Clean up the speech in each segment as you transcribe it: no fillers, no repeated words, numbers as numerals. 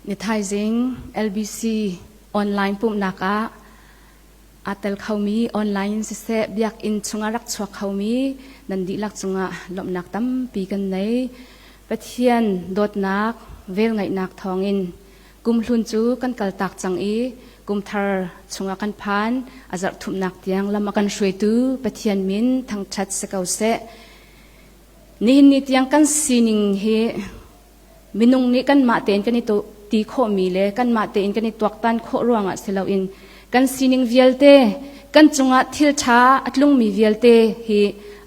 นิทายซิง LBC ออนไลน์ปุ่มนักอาเตลเขามีออนไลน์เสพอยากอินชงรักชวกเขามีนันดีลักชงลมนักตั้มปีกันในปะเทียนโดดนักเวลไงนักทองอินกุมลุนจูกันกัลตักจังกุมทาร์ชงกันพานอาจจะทุบนักเตียงลำกันช่วยตูปะเทียนมินทั้งชัดสกาวเสนี่นิเตียงกันซีนิงเฮมินุงนี้กันมาเตนกันนี่ตัวตีโคมีเลยกันมาเตนกันนี่ตัวตันโคร่วงเสลาอินกันซีนิงเวลเตกันจงทิลชาอัตลุงมีเวลเตฮี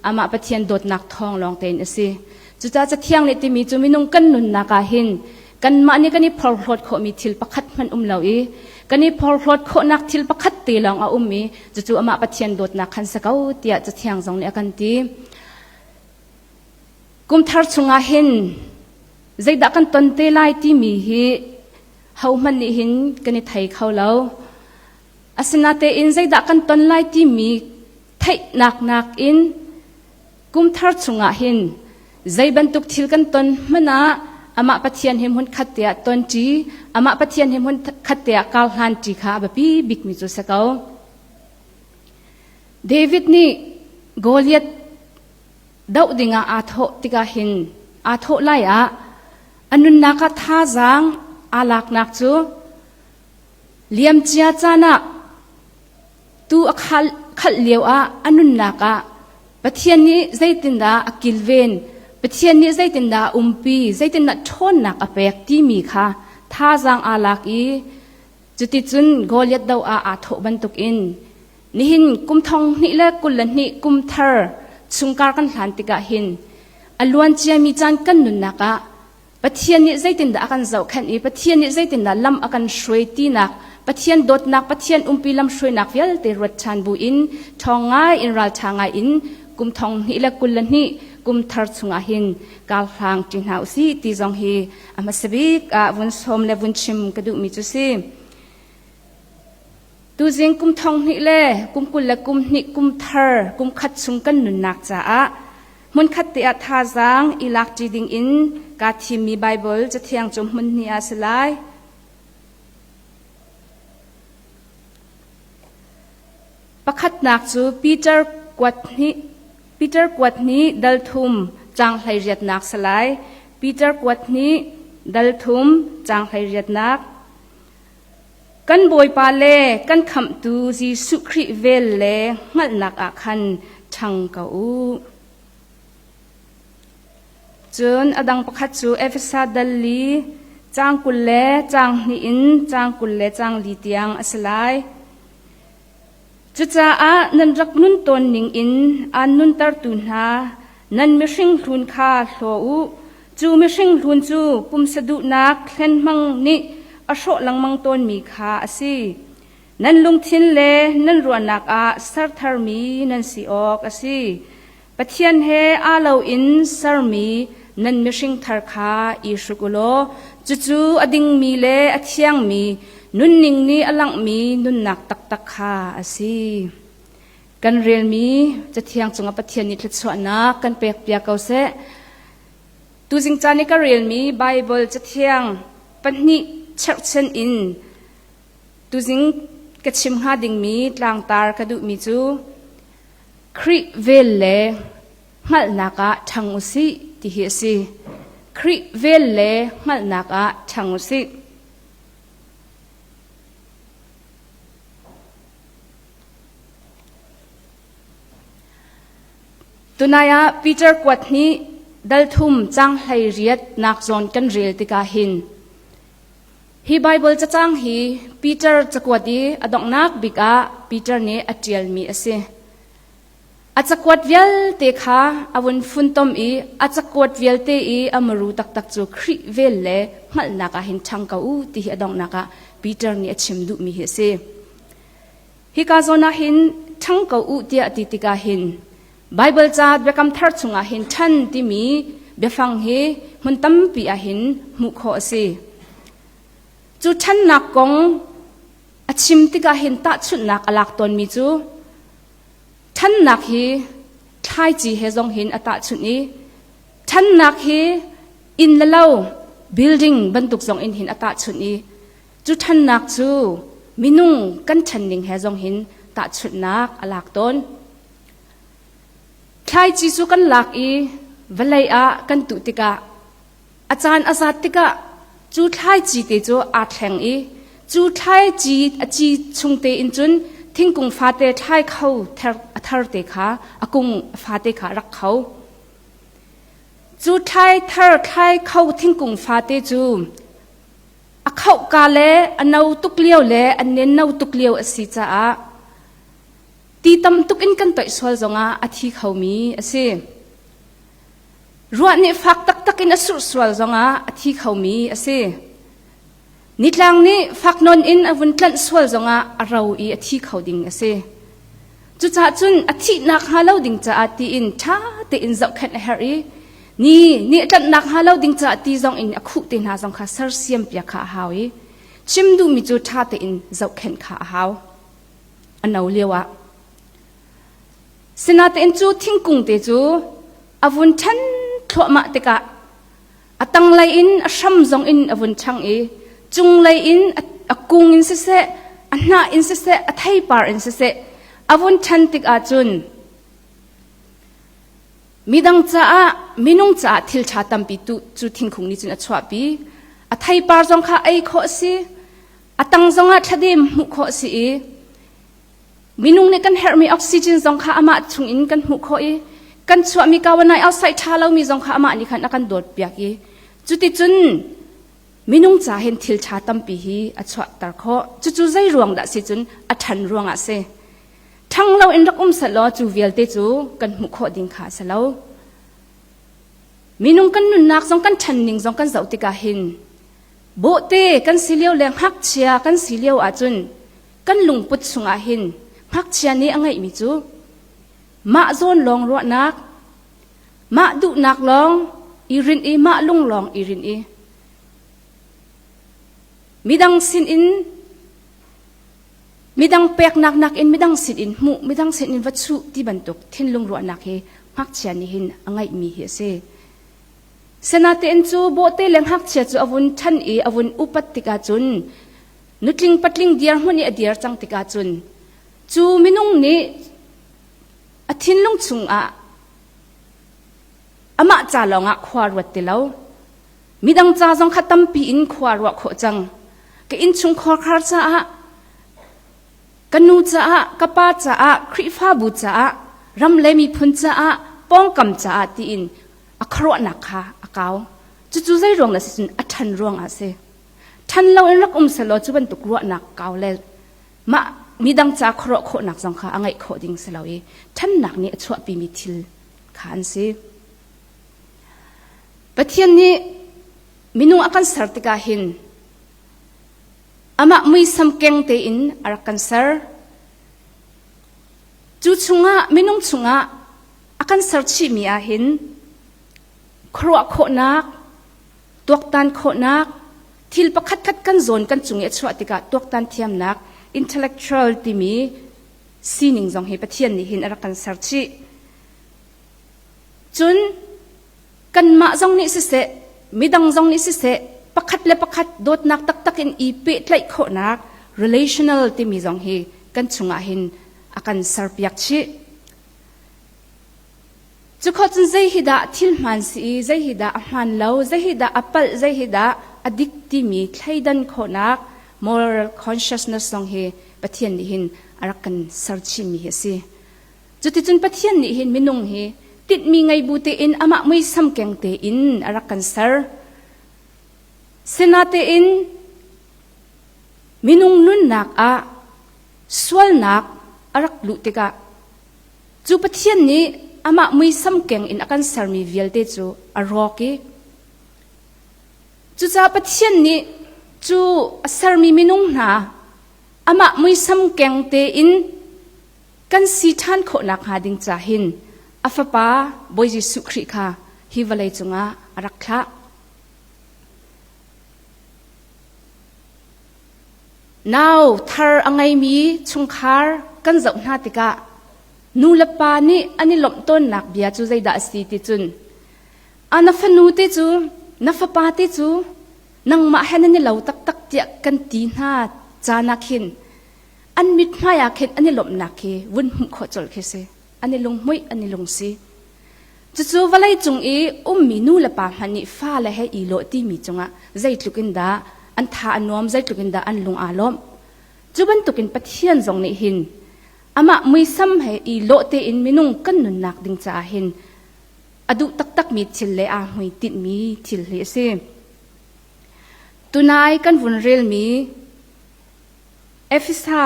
อามาปะเทียนโดดนักทองลองเตนสิจุดจะเที่ยงนี่ติมีจุมินุงกันนุนนักหินกันมานี่กันนี่พอลโคโคมีทิลประคัดมันเลาอีกันนี่พอลโคโคนักทิลประคัดตีลองมีจู่อามาปะเทียนโดดนักขันสกาวเตียจะเที่ยงจงเนี่ยกันตีกุมทาร์ชงหินใจดักกันตนเตลัยที่มีฮีเฮามันนี่หินกันนี่ไทยเขาแล้วอาสนะเตอินใจดักกันตนไลที่มีไทยนักอินกุมทาร์ชงหินใจบรรทุกทิลกันตนมันนะอามาปะเทียนเฮมหุ่นขัดเตะตนจีอามาปะเทียนเฮมหุ่นขัดเตะกาลฮันจีค่ะแบบพี่บิ๊กมิจูสกาวเดวิดนี่โกลิตดาวดิงอาโธติกาหินอาโธไลอันนุนนักท่าจังอาลักนักจูเลียมเจียจานะตูขัดเลียวอันนุนนักปะเทียนนี้ใจตินดาอักิลเวนปะเทียนนี้ใจตินดาปีใจตินดาชนนักอเปกที่มีค่ะท่าจังอาลักจุดที่จุนโกลิตดาวอาโธบรรทุกอินนี่หินกุมทองนี่เล็กกุลนี่กุมเธอชุงการกันหลานติกาหินอลวนเจียมีจานกันนุนนักปะเทียนนี้ใจตินดากันเจ้าขันปะเทียนนี้ใจตินดาลำกันช่วยตีนักปะเทียนโดดนักปะเทียนปีลำช่วยนักเวลเตรดชานบุอินทองง่ายอินรัลทางง่ายอินกุมทองนี่เล็กกุลนี่กุมทาร์ชุงหินกาลทางจินหาอุสีตีจงฮีอามาสบิกวุนสมเลวุนชิมกระดูมิจุซีดูจิงกุมทองนี่เล่กุมกุลและกุมนี่กุมทาร์กุมขัดชุงกันนุนนักจ้ามุนขัดเตะท่าจังอิลักจีดิงอินกาทีมีไบเบิลจะเที่ยงจมมุนนี่อาสลายประคัดนักจูปีเตอร์กวดนี้ดัลทุมจางไหลเรียดนักสลายปีเตอร์กวดนี้ดัลทุมจางไหลเรียดนักกันบอยปาเล่กันคำตูจีสุคริเวลเล่งัดนักอาคันชังเกาจนอดังประคัดจูเอฟซาดัลลีจางกุลเล่จางนี่อินจางกุลเล่จางลีเตียงอสลายจุจ้านันรักนุนตนนิงอินอันนุนตร์ตุนหานันมิชิงลุนคาโลอูจูมิชิงลุนจูปุ่มสะดุนักเล่นมังนี่อโศลังมังตนมีคาอสินันลุงทินเลนันรวนนักสาร์ทาร์มีนันสีออกอสิปะเทียนเฮอาเลาอินสาร์มีนันมิชิงทาร์คาอิสุกุโลจู่อดิงมีเลอเทียงมีนุนนิงนี้อลังมีนุนนักตักคาอสิกันเรียนมีจะเทียงจงปะเทียนนิทสวนักกันเปียกเปียกเอาเสตูจิงจานิก็เรียนมีไบเบิลจะเทียงปัญญิเชิดเชนอินตูจิงกระชิมหาดิ่งมีลางตาร์กระดูมีจูคริเวลเล่หัลนักทางอุสิที่เฮสิคริเวลเล่หัลนักทางอุสิตุนายาปีเตอร์กวดนี้ดัลทุมจังไหลเรียดนักจอนกันเรียลติกาหินฮีไบเบิลจะจังฮีปีเตอร์จะกวดดีอดอกนักบิกาปีเตอร์นี้อัจเจลมีอสิอาจจะกวดเวลเตค่ะอวุนฟุนตอมอาจจะกวดเวลเตอมรูตักจูคริเวลเล่หัลนักหินชังกาอูที่อดอกนักปีเตอร์นี้ชิมดุมีเฮสิฮีกาโซนาหินชังกาอูที่อติติกาหินไบเบิลจัดเบคำทัดสุงหินทันที่มีเบฟังเฮมันตั้มปีหินมุขอสิจูทันนักกงอชิมติกาหินตัดชุดนักอลักตนมีจูทันนักฮีทายจีเฮซองหินอตัดชุดนี้ทันนักฮีอินละเล่า building บรรทุกซองอินหินอตาชุดนี้จุดทันนักจูมินุ่งกันชันนิงเฮซองหินตาชุดนักอลากต้นใครจีสุกันหลักอีเวลัยอากันตุติกะอาจารย์อาซาติกะจูใครจีเตจูอาแทงอีจูใครจีจีชงเตอินจุนทิ้งกุงฟาเตใครเขาเทอร์เตขาอากุงฟาเตขารักเขาจูไทยเธอไทยเขาทิ้งกุงฟาเตจูเขากาเลอันนาตุกเลี้ยวเลอันเน้นนาตุกเลี้ยวสิจ้าตีตำตุกอินกันต่อยสวลจงอาทิเขามีสิรัวนี่ฟักตักอินอสุสวลจงอาทิเขามีสินิดลังนี่ฟักนนอินอวุนกันสวลจงเราอีอาทิเขาดิ่งสิจุจ้าจุนอาทินักฮาเลาดิ่งจ้าตีอินช้าตีอินจับแค่เฮรีนี่จัดนักฮาเลาดิ่งจ้าตีจงอินอคุตินหาจงข้าเสร์เซียมเปียข้าหาวิชิมดูมิจูช้าตีอินจับแค่ข้าหาวอันเอาเลียวะสินาเตนจูทิ้งกุงเตจูอวุนชันขวมาเตกะอตังไลอินอชัมจงอินอวุนชังเอจุงไลอินอกุงอินเสเสอันนาอินเสเสอไทยปาร์อินเสเสอวุนชันติกาจุนมีดังจ้ามีนุ่งจ้าทิลชาตัมปีตุจูทิ้งกุงนี้จุนอชวบีอไทยปาร์จงข้าไอโคสิอตังจงอาชดิมมุโคสิมินุงเนี่ยกันเฮร์มีออกซิเจนจงข้าอามาชุงอินกันหุโคอีกันสวามีกาวันไหนเอาใส่ชาเรามีจงข้าอามานี่ขันนักันโดดเปียกีจุดที่จุนมินุงจ่าเห็นทิลชาตัมปีฮีอัชวะตาร์โคจู่ใจรวงดัสิจุนอัชันรวงอาเซทั้งเราอินรักสลอจูเวลเตจูกันหุโคดิ่งขาสลอมินุงกันนุนนักจงกันชันนิงจงกันเจ้าติกาหินโบเตกันสิเลียวแรงฮักเชียกันสิเลียวอาจุนกันลุงปุดสุงอาหินพักเชียนี้อังไงมิจูมาโซนลองรัวนักมาดุนักลองอีรินอีมาลุงลองอีรินอีมิดังสินอินมิดังเปียกนักอินมิดังสินอินมุมิดังสินอินวัตถุที่บรรทุกทิ้งลุงรัวนักเฮพักเชียนี้หินอังไงมีเฮเซสนาเตนจูโบเตเลงฮักเชียจูอวุนทันอีอวุนอุปัตติกาจุนนุตลิงปัตลิงเดียร์มุนีอเดียร์จังติกาจุนจูมินุงนี้อธินลุงชุงอามาจ่าลองควารวัดเตลาวมิดังจ่าจงขัดตั้มปีอินควารวัดโคจังก็อินชุงควาคาร์จ่ากันนูจ่ากป้าจ่าคริฟ้าบูจ่ารำเลมีพุนจ่าป้องกำจ่าตีอินอครวนักค่ะอากาวจู่ใจรวงละสินอทันรวงอาเซทันเราเอ็นรักสลอจุบันตุกรวนักกาวเลมามีดังจากครอบครัวนักสังขาอังไงโคดิ้งสลาวท่านนักนี้ชวปีมิทิลขานสิประเทศนี้มินุอากันสารติกาหินอามาไม่สำเกงเตอินอารักันสารจู่ชุงะมินุชุงะอากันสารชิมีอาหินครัวโคนักตัวตันโคนักทิลประคัดกันโซนกันจุงเอชวติกาตัวตันเทียมนักintellectual ที่มีสิ่งจงให้ประเทศนี้เห็นอะไรกันสักทีจนกันมาจงนี้สิเสมีดังจงนี้สิเสประคัดและประคัดโดดนักตักอินอีเปิดไหลโคนัก relational ที่มีจงให้กันชงอาหินอาการสับยักชีจุดข้อจนใจฮิดาทิลมันสีใจฮิดาอามันเลวใจฮิดาอัปเปิลใจฮิดาอดิกที่มีใครดันโคนักmoral consciousness สองเฮปะเทียนนี้หินอารักกันสัร์ชิมีเฮสิจุดที่จุนปะเทียนนี้หินมินุงเฮติดมีไงบูเตอินอามาไม่ซ้ำแกงเตอินอารักกันสัร์เซนาเตอินมินุงนุนนักอาสวลนักอารักลุติกะจุปะเทียนนี้อามาไม่ซ้ำแกงอินอากันสัร์มีเวลเตจูอารอกีจุจ้าปะเทียนนี้จูสารมีมินุงนาอามาไม่ซ้ำแกงเตอินกันสีทันโคนักหาดิงจ่าหินอาฟป้าบอยจิสุคริค่ะฮิวาเลจงอารักขะนาวทาร์อังไงมีชงคาร์กันเจ้าหน้าติกะนูเลปานี่อันนี้หลบต้นนักเบียจูใจด่าสีติจุนอานาฟนูติจูนาฟป้าติจู นังมาเห็นนี่เราตักเตียกันตีหน้าจานักหินอันมิดไม่อยากเห็นอันนี้หลบนักเฮวุ่นหุ่มขอจลเคเซอันนี้ลงมุ้ยอันนี้ลงซีจู่ๆวันไรจงมีนูละป่ามันนี่ฟ้าละให้อีโลตีมีจงใจตุกินดาอันท่าอันนอมใจตุกินดาอันลงอารมณ์จู่บันตุกินปะเทียนจงนี่หินอามาไม่ซ้ำให้อีโลเตอินมินุงกันนุนนักดิ่งจ่าหินอดุตักมีทิลเลอาหุยติดมีทิลเลเซตุนายกันวุ่นเรลมีเอฟิซา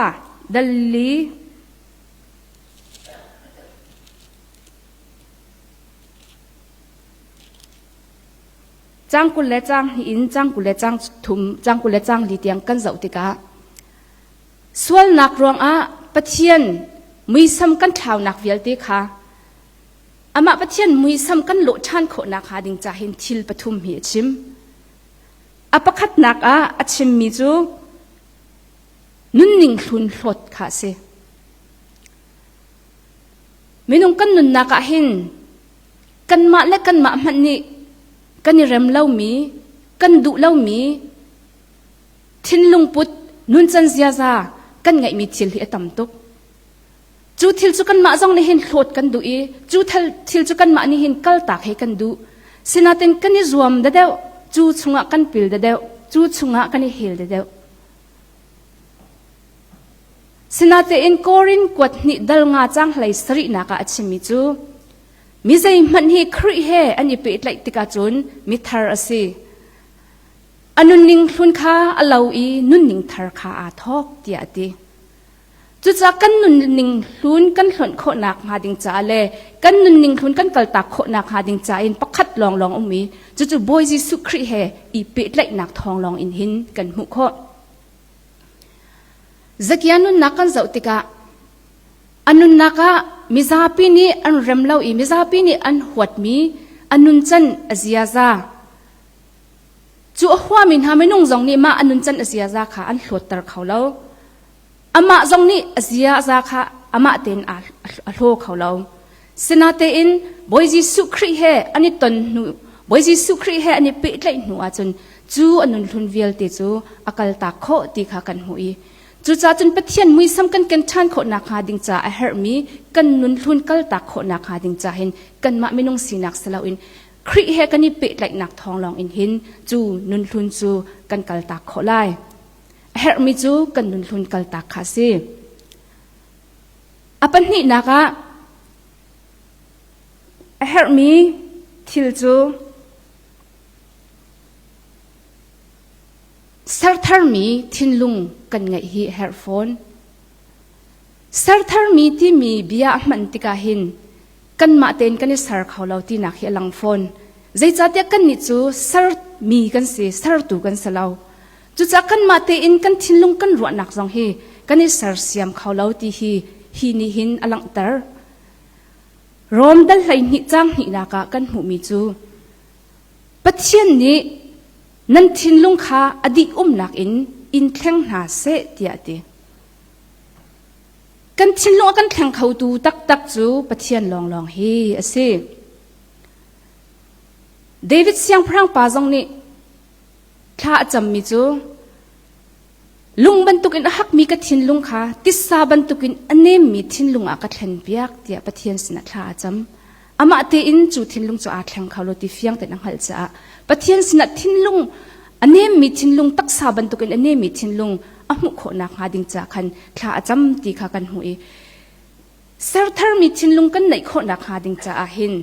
ดัลลีจางกุลเลจางหินจางกุลเลจางถุมจางกุลเลจางลีเตียงกันเจ้าติกาส่วนนักรวงปะเทียนมีซ้ำกันเท่านักเวลตีค่ะอามาปะเทียนมีซ้ำกันโลชันโคนักหาดิ่งจ่าหินทิลปทุมเหียชิมอปะคัดนักอัชิมมิจูนุนนิ่งทุนหลดค่ะเซไม่นุ่งกันนุนนักหินกันมาและกันมามันนี่กันนี่เริ่มเล่ามีกันดุเล่ามีทินลุงปุดนุนจันเสียซากันไงมีทิลที่ต่ำตุกจูทิลจุกันมาจงนี่เห็นหลดกันดุอีจูทิลจุกันมานี่เห็นกัลตากให้กันดุสินาเต็นกันนี่รวมเดียวจูชงะกันปิลเดียวจูชงะกันนี่เฮลเดียวสินาเตอินโครินกวดนี่ดัลงาจังไหลสรินักอาชิมิจูมิใจมันฮีครีเฮอันนี้เป็นไหลติกาจุนมิทาร์สิอันนุนนิงทุนข้าอลาวอีนุนนิงทาร์ข้าอาทอกเตียดีจุดจากกันนุนนิงทุนกันหล่นโคนักหาดิงจ่าเล่กันนุนนิงทุนกันกัลตากโคนักหาดิงจ่าอินปักขัดลองมีจุดบอยจิสุครีเฮอีเป็นไหลนักทองลองอินหินกันหุโคจักยานุนนักกันเจ้าติกาอันนุนนักมิซาปีนี้อันเริ่มเล่าอีมิซาปีนี้อันหวดมีอันนุนจันอาเซียซาจู่หัวมินหาไม่นุ่งจงนี่มาอันนุนจันอาเซียซาค่ะอันหลวดตรเขาเล่าอามาจงนี่อาเซียซาค่ะอามาเต็นอาโลเขาเล่าสนาเตอินบอยจิสุครีเฮอันนี้ตนหนูบอยจิสุครีเฮอันนี้เปิดไหลหนูอาจนจู่อันนุนทุนเวลเตจู่อากาลตาโคตีขากันหุยจู่จ้าจนปะเทียนมุยซ้ำกันชันโคนักหาดิงจ่าเฮร์มีกันนุนทุนกัลตักโคนักหาดิงจ่าเห็นกันมาไม่นงสีนักสลาวินครีเฮกันนี่เปิดไหลนักทองลองอินหินจู่นุนทุนจู่กันกัลตักโคไลเฮร์มีจู่กันนุนทุนกัลตักคาซีอปันนี่นักเฮร์มีทิลจู่สัร์ทาร์มีทินลุงกันไงฮีเฮร์โฟนสัร์ทาร์มีที่มีเบียมันติกาหินกันมาเต็นกันนี่สัร์เขาเราที่นักเฮลังโฟนใจจัดยากันนี่จูสัร์มีกันสิสัร์ตูกันสลาวจู่จักกันมาเต็นกันทินลุงกันรัวนักจงฮีกันนี่สัร์เสียมเขาเราที่ฮีนี่หินอลังเตอร์รวมดัลไหลนิจังนี่นักกันหูมีจูปัจเจียนนี้นั่นทินลุงข้าอดีตนักอินแข่งหาเสตียดีกันทินลุงกันแข่งเขาดูตักจูปะเทียนลองเฮอเซเดวิดเสียงพรังปาจงนี่ข้าจำมิจูลุงบรรทุกินหักมีกับทินลุงข้าติสาบรรทุกินอันนี้มีทินลุงอากัดเห็นเบียกเตียปะเทียนสินะข้าจำอามาเตอินจูทินลุงจูอาแข่งเขาโลติเฟียงแต่นังหัลจ้าปะเทียนสินะทินลุงอันนี้มีทินลุงตักสาบันตุกันอันนี้มีทินลุงอามุขนักหาดิงจากขันข้าจำตีข้ากันหุยเซอร์ทาร์มีทินลุงกันไหนขนักหาดิงจากอาหิน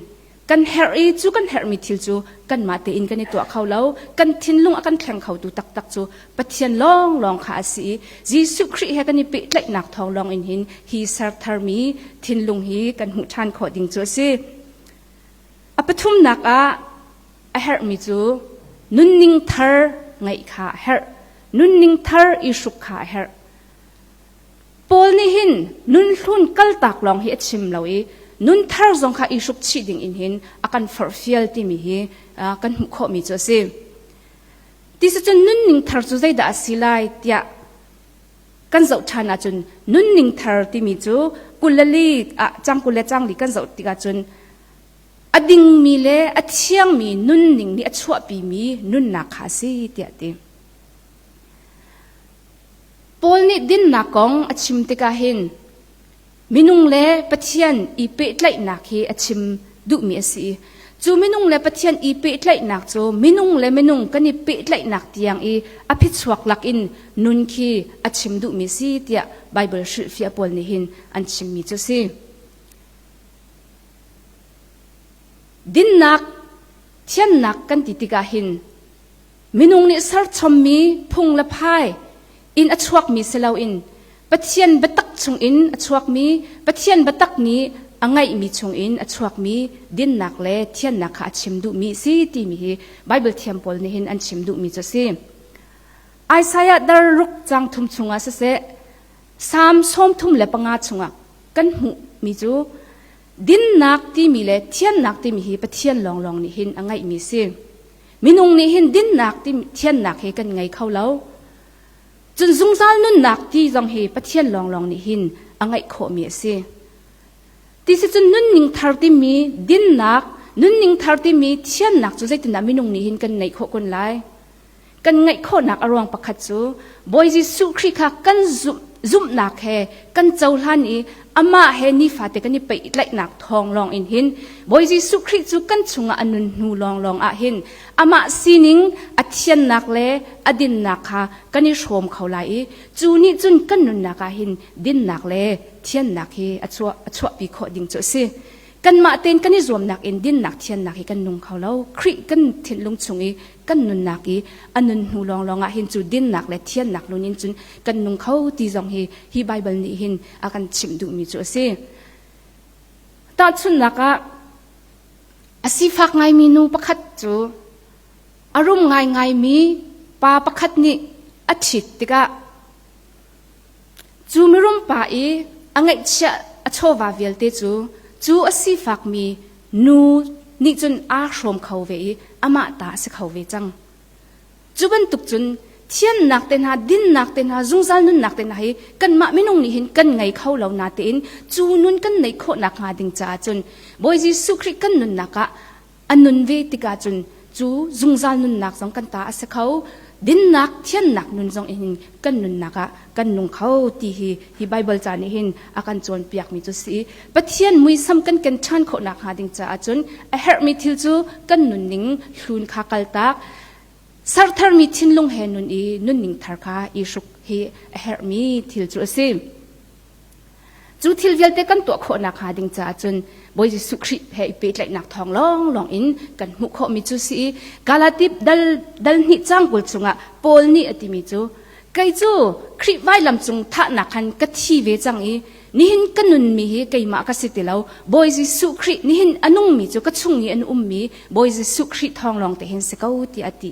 กันเฮรีจูกันเฮรมีทิลจูกันมาเตอินกันในตัวเขาแล้วกันทินลุงอากันแข่งเขาดูตักจูปะเทียนลองข้าสีจีสุครีเฮกันนี่เปิดไหลนักทองลองอินหินฮีเซอร์ทาร์มีทินลุงฮีกันหุชันขอดิงจูสิอปทุมนักเฮรมีจูนุนนิงทาร์ไงข้าเฮร์นุนนิงทาร์อิสุขข้าเฮร์ปอลนี่หินนุนทุนกัลตักลองเฮชิมเลวนุนทาร์จงข้าอิสุขชีดิงอินหินอากันฟอร์ฟิลที่มีกันมุขมีจ้าสิที่สุดนุนนิงทาร์จูใจด่าสิไลที่กันจะชนะจนนุนนิงทาร์ที่มีจูกุลลีจังกุลจังลีกันจะติกาจน ading mi le athiang mi nun ning ni achua pi mi nun na kha si ti ati pol ni din na kong achim te ka hin minung le pathian I pe tlai na khi achim du mi asi chu minung le pathian I pe tlai nak chu minung le minung kani pe tlai nak tiang I aphi chuak lak in nun khi achim du mi si tia bible shri fia pol ni hin an chim mi chu si din nak thian nak kan ti tika hin minung ni sar chom mi phung la phai in achuak mi selau in pathian batak chung in achuak mi pathian batak ni angai mi chung in achuak mi din nak le thian nak kha chim du mi si ti mi hi bible thiam pol ni hin an chim du mi chu si Isaiah dar ruk chang thum chunga se se sam som thum le panga chunga kan hu mi chu din nak ti mi le thian nak ti mi hi pathian long long ni hin angai mi si minung ni hin din nak ti thian nak he kan ngai khau lo chun zung zal nun nak ti jong he pathian long long ni hin angai kho mi si ti se chun nun ning thar ti mi din nak nun ning thar ti mi thian nak chu zaitin minung ni hin kan nei kho kon lai kan ngai kho nak arwang pakhat chu boy Jesu Christ kha kan zum nak he kan chaulan I ama he ni fate kan ni pe tlai nak thong long in hin boy Jesu Christ chu kan chunga anun nu long long a hin ama sining athian nak le adin nak kha kan ni shom khaulai chu ni chun kan nun naka hin din nak le thian nak hi achwa pi kho ding chu si kan ma ten kan ni zom nak in din nak thian nak hi kan nung khaulo khri kan thin lung chungi kan nun nak I anun nu long long a hin chu din nak le thian nak lunin chun kan nung khau ti jong hi bible ni hin akan chim du mi chu si ta chun naka asifak ngai mi nu pakhat chu arum ngai mi pa pakhat ni achit tika chu mirum pa I angai cha achowa velte chu asifak mi nu ni chun a shom khau ve ama ta se khau ve chang chu ban tuk chun thian nak ten ha din nak ten ha zungzal nun nak ten hi kan ma minung ni hin kan ngai khau lo na te in chu nun kan nei kho nak nga ding cha chun boy Jesu Christ kan nun naka anun ve tika chun chu zungzal nun nak jong kan ta ase khau din nak thian nak nun jong in kan nun naka kan nung khau ti hi bible cha ni hin akan chon piak mi chu si pathian mui sam kan than kho nak ha ding cha chun a her mi thil chu kan nun ning hlun kha kal tak sarthar mi thinlung he nun I nun ning thar kha I shuk hi a her mi thil chu si chu thil velte kan to kho nak ha ding cha chun boy Jesu Christ he pe tlai nak thong long long in kan mu kho mi chu si galatip dal ni chang kul chunga pol ni ati mi chu kai chu Christ vai lam chung tha na khan ka thi ve chang I ni hin kanun mi hi kai ma ka sitilau boy Jesu Christ ni hin anung mi chu ka chung ni an mi boy Jesu Christ thong long te hin se kau ti ati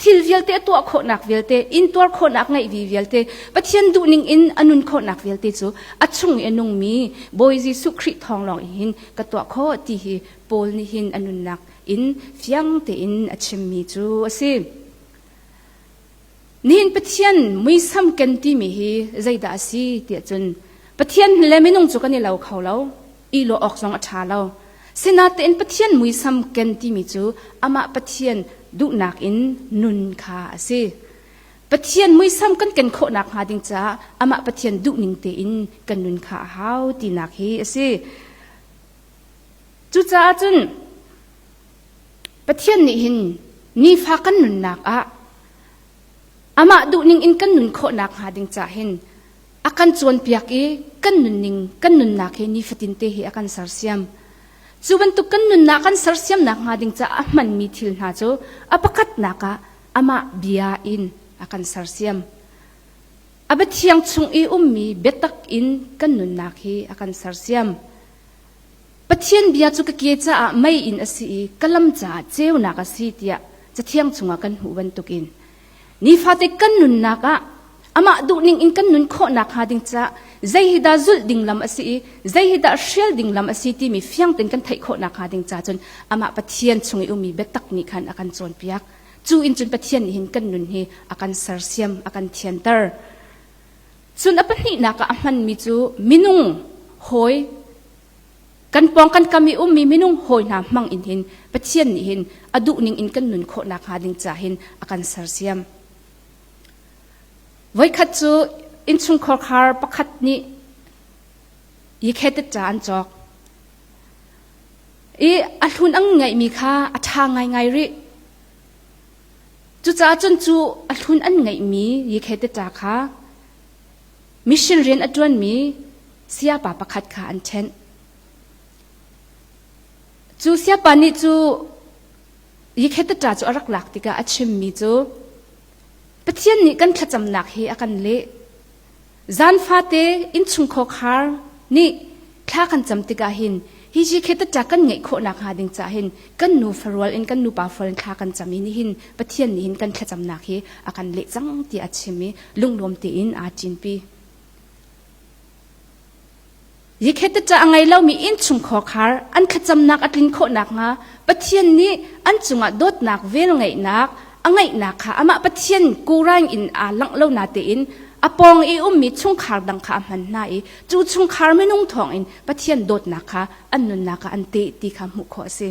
thil velte to kho nak velte in tor kho nak ngai vi velte pathian du ning in anun kho nak velte chu achung ni anung mi boy Jesu Christ thong long hin ka to kho ti hi pol ni hin anun nak in fiang te in achim mi chu ase nihin pathian mui sam kan ti mi hi zaida si ti chun pathian le minung chu kan ni lo khau lo I lo ok jong atha lo sinat en pathian mui sam kan ti mi chu ama pathian du nak in nun kha ase pathian mui sam kan kho nak ha ding cha ama pathian du ning te in kan nun kha hau ti nak hi ase chu cha chun pathian ni hin ni fa kan nun nak a ama du ning in kan nun kho nak ha ding cha hin akan chon piak I kan nun ning kan nun nak he ni fatin te hi akan sarsiam chuban tu kan nun nak kan sarsiam nak ha ding cha man mi thil na chu apakat naka ama bia in akan sarsiam abathiang chung I ummi betak in kan nun nak hi akan sarsiam pathian bia chu ka ke cha mai in asi kalam cha cheu naka si tia chathiang chunga kan hu ban tukin ni fate kan nun naka ama du ning in kan nun kho nak ha ding cha zai hida zul ding lam asi zai hida shel ding lam asi ti mi fiang ten kan thai kho nak ha ding cha chun ama pathian chungi umi betak ni khan akan chon piak chu in chun pathian hin kan nun hi akan sarsiam akan thiantar chun apani naka aman mi chu minung hoi กันปองกันกมีมีไม่นุ่งโหยน้ำมังอินหินปะเทียนนี่หินอดุนิงอินกันหนุนโคนักหาดิงจ่าหินอากันสารเสียมไว้ขัดจูอินชุงคอคาร์ปะขัดนี้ยิ่งแค่ติดจานจอกอัลหุนอังไงมีค่าอัฐางไงริจุจ้าจนจูอัลหุนอันไงมียิ่งแค่ติดจาค่ะมิชลินอดวนมีเสียป่าปะขัดค่ะอันเช่นจูเสียปานิจูยิ่งแค่ติดจาจูรักหลักติกาอัจฉริมีจูปะเทียนนี้กันขจำหนักเฮอากันเละจานฟาเตอินชุงโคคาร์นี่ข้ากันจำติกาหินฮิจิเคตจากกันไงโคนักหาดิงจ่าหินกันนูฟรอลอินกันนูปาฟรอลข้ากันจำอินหินปะเทียนนี้หินกันขจำหนักเฮอากันเละจังตีอัจฉริลุงรวมตีอินอาจินปียิ่งแค่จะอังไงเล่ามีอินชุงขอคาร์อันขจำหนักอัดลินโคนักงาปะเทียนนี้อันจุงอ่ะโดดหนักเวลไงนักอังไงนักค่ะอามาปะเทียนกูร่างอินอาลังเล่านาเตอินอปองมีชุงคาร์ดังขามันนาจูชุงคาร์ไม่นุ่งทองอินปะเทียนโดดนักค่ะอันนุนนักอันตีคำหุขอสิ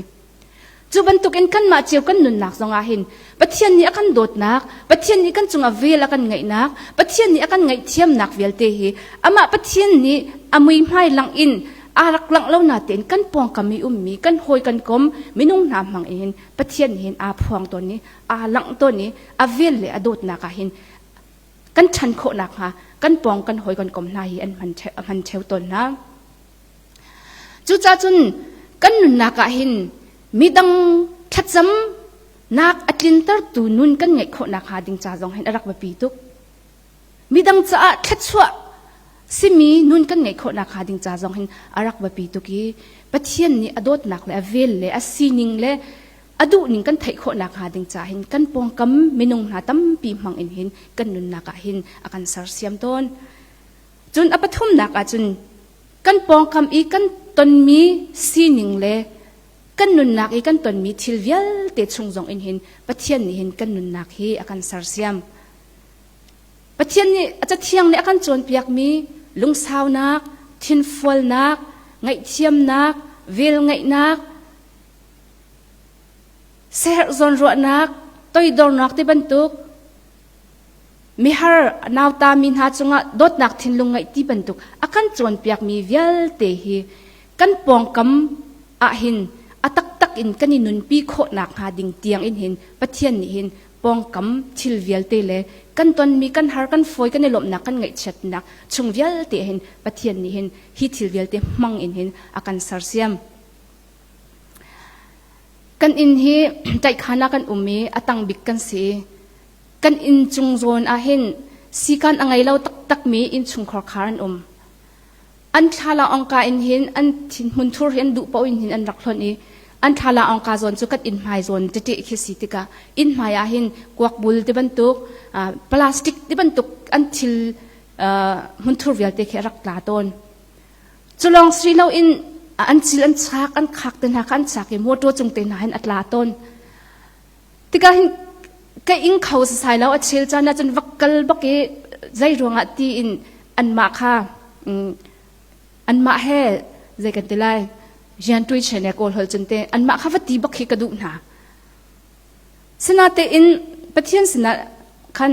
จูบันตุกอินกันมาเจียวกันนุนนักสงอาหินปะเทียนนี้อากันโดดนักปะเทียนนี้กันจุงอ่ะเวลอากันไงนักปะเทียนนี้อากันไงเทียมนักเวลเตหีอามาปะเทียนนี้อามุยไม่ลังอินอารักลังเล่านาเตนกันปองกันมีกันหอยกันกลมไม่นุ่งน้ำมังเองปะเทียนเห็นอาพวงตัวนี้อาลังตัวนี้อาเวลเลยอาโดดนักเห็นกันชันโคนักฮะกันปองกันหอยกันกลมนายอันมันเชวตนนะจุจ้าจุนกันนุนนักเห็นมีดังขัดจำนักอัดลินตร์ตูนุนกันไงโคนักฮะดิงจ้าจงเห็นรักแบบปีตุกมีดังจ้าขัดชัวสิมีนุนกันไงโคนักฮะดิงจ้าจงเห็นรักแบบปีตุกี้ปะเทียนนี่อโดดนักเลยอเวลเลยอซีนิงเลยอดูนิงกันไทยโคนักหาดิงจ่าหินกันปองกำไม่นงหาตั้มปีมังอินหินกันนุนนักหินอากันสารเสียมต้นจนอปทุมนักจนกันปองกำอีกันตนมีซีนิงเลยกันนุนนักอีกันตนมีทิลเวลเตชงจงอินหินปะเทียนนี่หินกันนุนนักฮีอากันสารเสียมปะเทียนนี่อาจจะเที่ยงเนี่ยอากันจนเปียกมีลุงสาวนักทินฟอลนักไงเทียมนักเวลไงนักเสียจนรัวนักตัวดอนนักที่บรรทุกมีฮาร์นาวตามินหาจงะดดนักทิ้งลงไงที่บรรทุกอากันจวนเปียกมีเวลเตหีกันปองกำอาหินอาตักอินกันนินุนปีโคนักหาดิ่งเตียงอินหินปะเทียนนี่หินปองกำทิลเวลเตเลกันตอนมีกันฮาร์กันฟอยกันในลมนักกันไงเช็ดนักชงเวลเตหินปะเทียนนี่หินฮิทิลเวลเตมังอินหินอากันสารเสียมกันอินฮีใจขานากันมีอตังบิกกันสีกันอินจุงโซนอาหินสีกันอังไงเราตักมีอินชุงคอร์คารันอันทาลาองกาอินหินอันทินมุนทูร์เห็นดูปออินหินอันรักลนีอันทาลาองกาโซนจุกัดอินไมโซนจะเตะคิสิติกาอินไมอาหินกวักบุลที่บรรทุกพลาสติกที่บรรทุกอันทิลมุนทูร์เวลเตะรักลาตนจุลองสีเราอินอันจิลันชักอันขักเต็นหักอันชักยัมัวตัวจงเต็นหันอัตลาต้นที่ก็เห็นก็อิงเขาสายแล้วอัดเชลจานะจนวักกลบักเอใจรวงอัดที่อินอันมาค่ะอันมาเฮใจกันติไลยันตุยเชนเนโกลฮอลจนเตอันมาค่ะวัดตีบักเฮกระดูนะสนาเตอินปะเทียนสนาขัน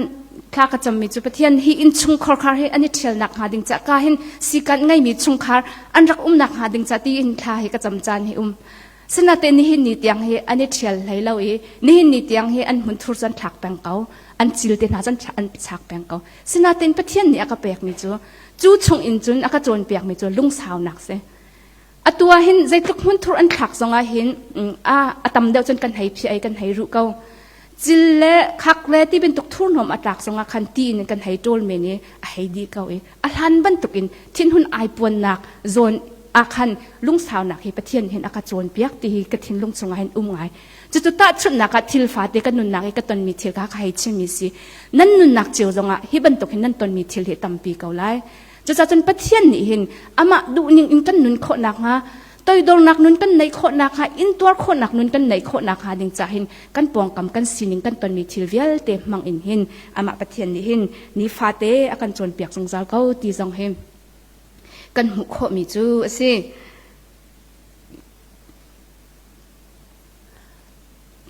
ข้าก็จำมีจุปะเทียนฮีอินชุงคอร์คาร์ให้อันนี้เทลนักหาดิงจะก้าเห็นสิกันไงมีชุงคาร์อันรักนักหาดิงจะตีอินข้าให้ก็จำจานให้สนาเตนี่หินนิตยังให้อันนี้เทลให้เรานี่หินนิตยังให้อันหุ่นทุรจันทักแปงเกาอันจิลเตน่าจันอันชักแปงเกาสนาเตนปะเทียนนี่อากาเปียกมีจูชงอินจุนอากาโจนเปียกมีลุงสาวนักเสอตัวเห็นใจทุกหุ่นทุรอันทักสงอาเห็นอตำเดียวจนกันให้พี่ไอกันให้รู้เกาจิลเล่คักเล่ที่เป็นตุกทุนหอมอัตรักสงคันตีนกันให้โจลเมนี่ให้ดีเกาอัลฮันบันตุกินทิ้นหุ่นไอปวนนักโซนอาคันลุงสาวนักให้ปะเทียนเห็นอากาศโจนเปียกตีกระทิ้นลุงสงเห็นไงจุดตุตาชุดนักทิลฟ้าเด็กนุนนักให้กระตนมีเทียกให้ชิมิสินั่นนุนนักเจียวสงะให้บันตุกินนั่นตนมีเทียเห็นตั้มปีเกาไลจะจนปะเทียนนี่เห็นอามาดูนิ่งอินกันนุนโคนักฮะตัวดองนักนุนกันในโคนักฮะอินตัวโคนักนุนกันในโคนักฮะดิ่งจะเห็นกันปองกำกันสินิงกันตอนมีทิลเวลเตมังอินเห็นอามาปะเทียนนี่เห็นนี่ฟาเตอากันจนเปียกสงสารเขาตีสงเห็นกันหุโคมีจูสิ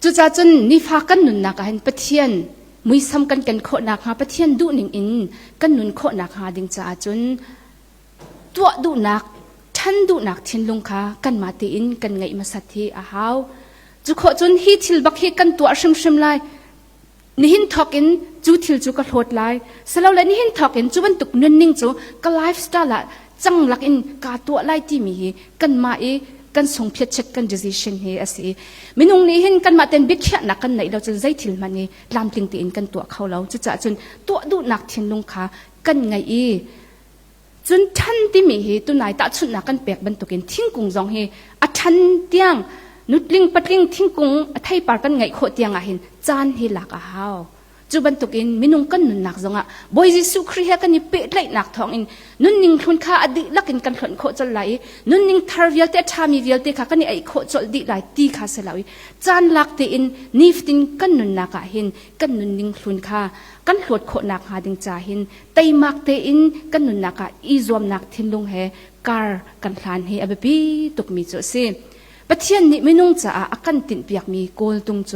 จุจ้าจนนิฟ้ากันนุนนักหันปะเทียนมุยซ้ำกันโคนักหาปะเทียนดูหนิงอินกันนุนโคนักหาดิงจ้าจนตัวดูนักท่านดูนักเทียนลงค่ะกันมาตีอินกันไงมาสัตย์อาหาวจุโคจนฮีทิลบักฮีกันตัวชิมไลนี่หินทอกอินจูทิลจูก็โหดไลสลาวเลยนี่หินทอกอินจูบันตุกนุ่นนิ่งจูก็ไลฟ์สไตล์ละจังหลักอินกาตัวไลที่มีกันมากันส่งเพียรเช็คกัน decision เฮอสิมินุงนี้เห็นกันมาเต็นบิดแค่นักกันไหนเราจะใจทิลมันนี่ลามติงตีอินกันตัวเขาเราจะจะจนตัวดูนักเทียนลงขากันไงจนท่านที่มีตุนายตาชุนนักกันเปียกบรรทุกินทิ้งกุงจองเฮอัทันเตียงนุดลิงปัดลิงทิ้งกุงไทยปาร์กันไงโคเตียงอาหินจานเฮลักอาหาวจูบรรทุกินมินุงกันนุนนักจงอะบอยจิสุครีฮกันนี่เปะไหลนักทองอินนุนนิงทุนข้าอดีลักอินกันหลนโคจลไหลนุนนิงทาร์เวลเตทามีเวลเตค่ะกันนี่ไอโคจลดีไหลตีข้าเสลาวิจานลักเตอินนิฟตินกันนุนนักอาหินกันนุนนิงทุนข้ากันหลดโคนักหาดิงจาหินไตมักเตอินกันนุนนักอาอีจวมนักทินลงเฮการกันพลานเฮอเบบีตุกมีโจเซปะเทียนนี่มินุงจ้าอากันตินเปียกมีโกลตุงโจ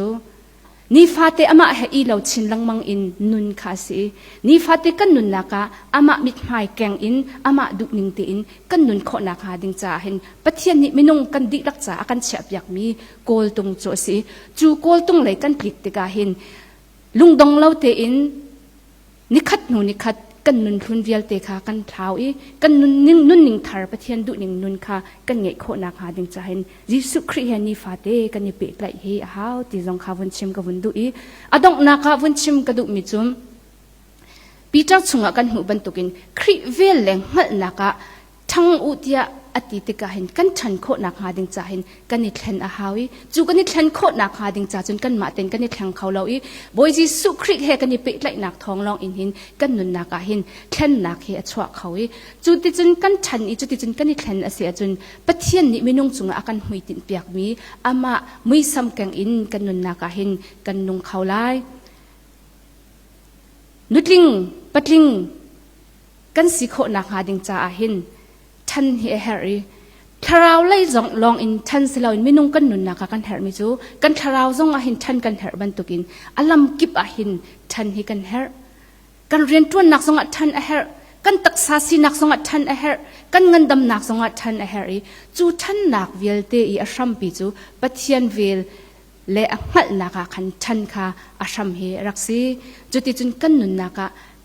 นี่ฟาเตอามาเฮอีเหล่าชินลังมังอินนุนคาสีนี่ฟาเตกันนุนนักะอามามิดหายแกงอินอามาดุนิงตีอินกันนุนโคนักหาดิงจ่าเห็นปะเทียนนี่ไม่นงกันดิรักจ่ากันเฉียบอยากมีโกลตรงโจสีจูโกลตรงไหลกันปลิกติกาเห็นลุงดองเล่าเตอินนิคัดหนูนิคัดกันนุนทุนเวียลเตค่ะกันเท้ากันนุนนิงทาร์ปะเทียนดุนิงนุนค่ะกันเงยโคนักหาดิงจ่าเห็นยิสุคริเฮนี่ฟาเตกันนี่เปกไหลเฮฮาวตีจงข้าวันชิมกับวันดุอดองนักวันชิมกระดุมิจุมปีจักชุงกันหูบรรทุกินคริเวลแหลงหัดนักทั้งอุตยาอติติกาเห็นกันฉันโคนักหาดิงจ่าเห็นกันนี่แทนอาหาวิจูกันนี่แทนโคนักหาดิงจ่าจนกันมาเต็นกันนี่แทงเขาเราบอยจีสุคริเฮกันนี่เปไหลนักทองลองอินหินกันนุนนักเห็นแทนนักเฮอชวเขาจูติจนกันฉันจูติจนกันนี่แทนอาเสียจนปะเทียนนี่ไม่นุ่งจุงอากันหุยตินเปียกมีอามามุยซ้ำแกงอินกันนุนนักเห็นกันนุ่งเขาไล่นุดลิงปัดลิงกันสิโคนักหาดิงจ่าเห็นท่านเฮรีทาราวไล่จงลองอินท่านสิเราอินไม่นุ่งกันนุนนักกันเฮรมิจูกันทาราวจงอาหินท่านกันเฮรบันตุกินอลัมกิบอาหินท่านเฮกันเฮรกันเรียนตัวนักจงอาท่านเฮรกันตักษาสีนักจงอาท่านเฮรกันเงินดำนักจงอาท่านเฮรีจูท่านนักเวลเตอีอาชัมปิจูปะเทียนเวลเละหัดนักขันท่านค่ะอาชัมเฮรักซีจุติจุนกันนุนนัก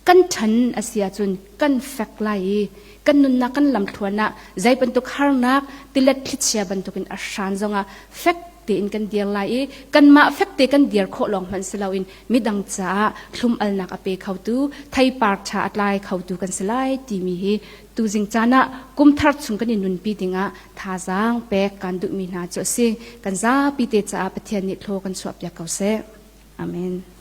กันฉันอาเซียจุนกันแฟกไลกันนุนนักกันลำทวนนะใจบรรทุกฮาร์นักติเล็ดทิเชียบรรทุกินอาชานจงอาแฟกตีนกันเดียร์ไลกันมาแฟกตีกันเดียร์โคลองมันสลาวินมิดังจ้าลุมอัลนักอเปเขาตูไทยปาร์ชาอัดไลเขาตูกันสลายตีมีเฮตูจิงจานะกุมทัดสุงกันนินุนปีดิงะท่าจางเปกกันดุมีนาโจซิกันจ้าปีเตจ้าปะเทียนนิโลกันสวบยาเกาเซอาเมน